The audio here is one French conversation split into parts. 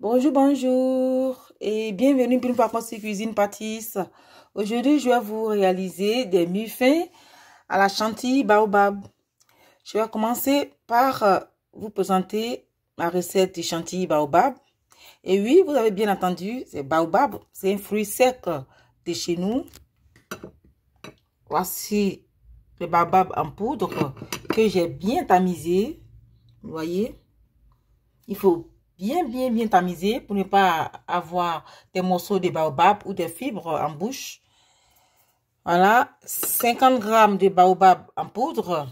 Bonjour, bonjour et bienvenue pour une fois sur Cuisine Pâtisse. Aujourd'hui, je vais vous réaliser des muffins à la chantilly baobab. Je vais commencer par vous présenter ma recette de chantilly baobab. Et oui, vous avez bien entendu, c'est baobab, c'est un fruit sec de chez nous. Voici le baobab en poudre que j'ai bien tamisé. Vous voyez, il faut bien tamiser pour ne pas avoir des morceaux de baobab ou des fibres en bouche. Voilà, 50 g de baobab en poudre,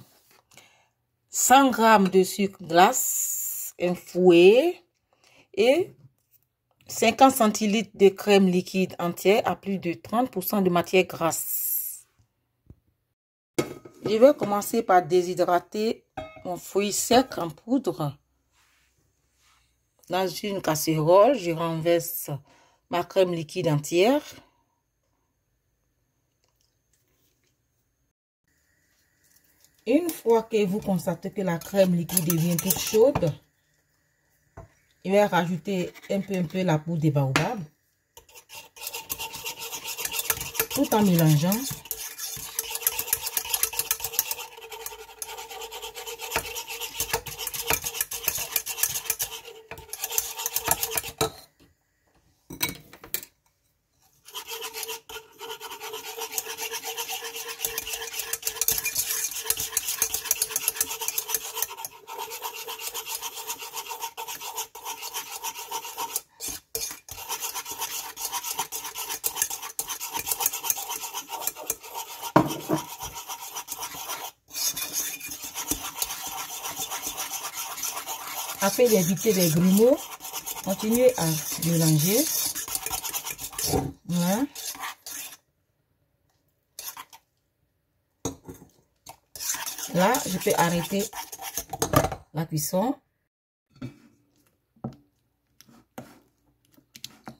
100 g de sucre glace, un fouet et 50 centilitres de crème liquide entière à plus de 30% de matière grasse. Je vais commencer par déshydrater mon fruit sec en poudre. Dans une casserole, je renverse ma crème liquide entière. Une fois que vous constatez que la crème liquide devient toute chaude, je vais rajouter un peu la poudre de baobab, tout en mélangeant. Afin d'éviter les grumeaux, continuez à mélanger. Voilà. Là, je peux arrêter la cuisson.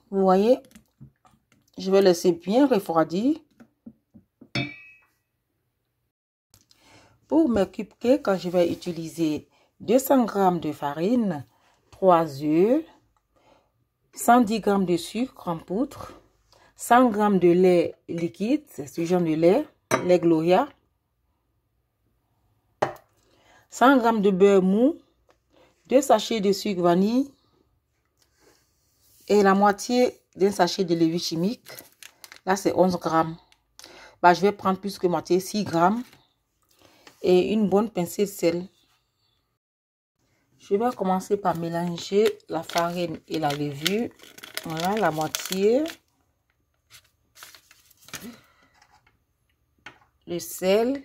Vous voyez, je vais laisser bien refroidir. Pour mes cupcakes, quand je vais utiliser 200 g de farine, 3 œufs, 110 g de sucre en poudre, 100 g de lait liquide, c'est ce genre de lait Gloria, 100 g de beurre mou, 2 sachets de sucre vanille et la moitié d'un sachet de levure chimique. Là, c'est 11 g. Je vais prendre plus que moitié, 6 g et une bonne pincée de sel. Je vais commencer par mélanger la farine et la levure. Voilà, la moitié. Le sel.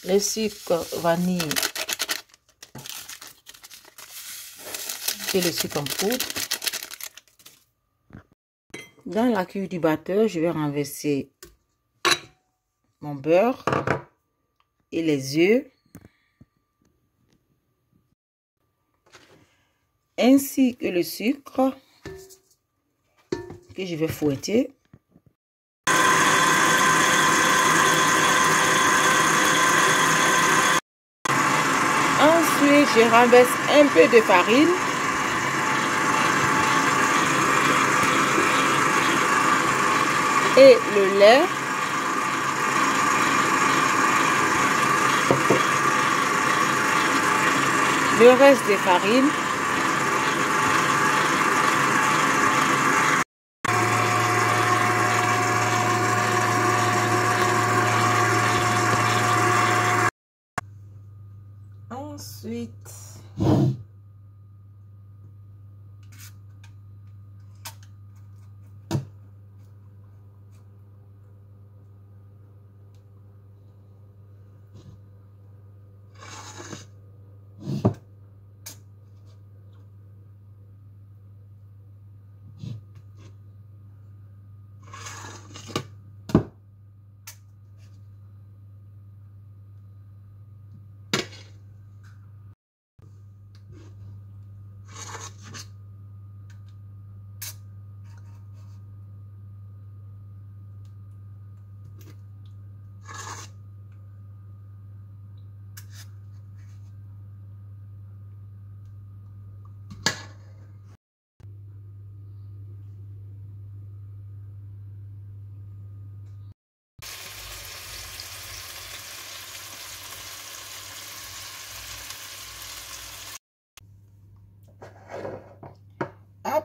Le sucre vanille. Et le sucre en poudre. Dans la cuve du batteur, je vais renverser mon beurre et les œufs, ainsi que le sucre que je vais fouetter. Ensuite, je renverse un peu de farine. Et le lait. Le reste des farines. Ensuite,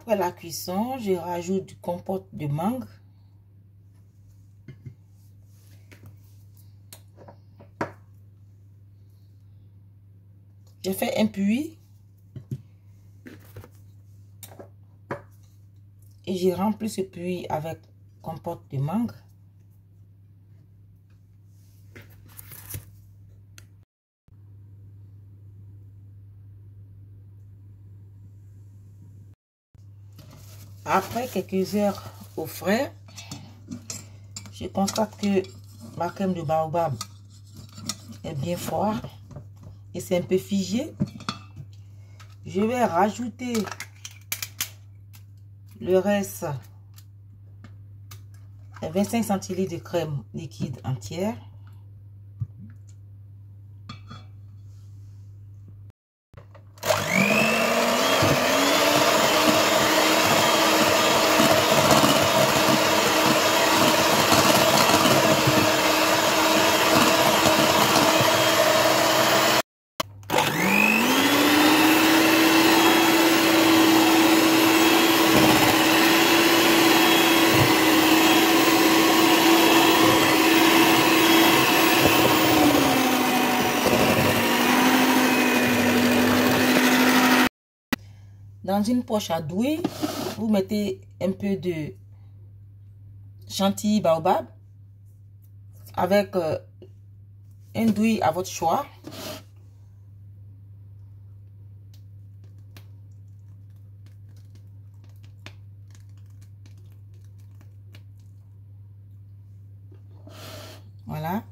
Après la cuisson, je rajoute du compote de mangue. Je fais un puits et je remplis ce puits avec compote de mangue. Après quelques heures au frais, je constate que ma crème de baobab est bien forte et c'est un peu figé. Je vais rajouter le reste, 25 centilitres de crème liquide entière. Dans une poche à douille, vous mettez un peu de chantilly baobab avec un douille à votre choix. Voilà.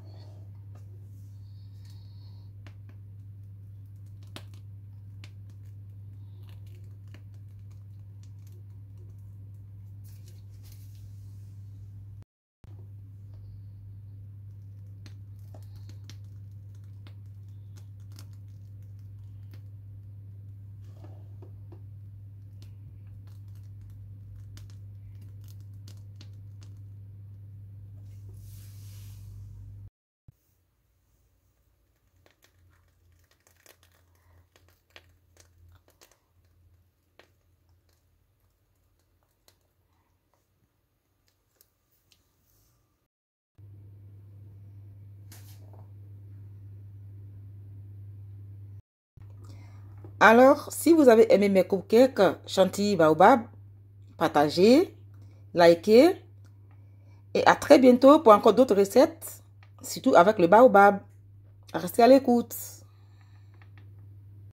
Alors, si vous avez aimé mes cupcakes chantilly baobab, partagez, likez et à très bientôt pour encore d'autres recettes, surtout avec le baobab. Restez à l'écoute.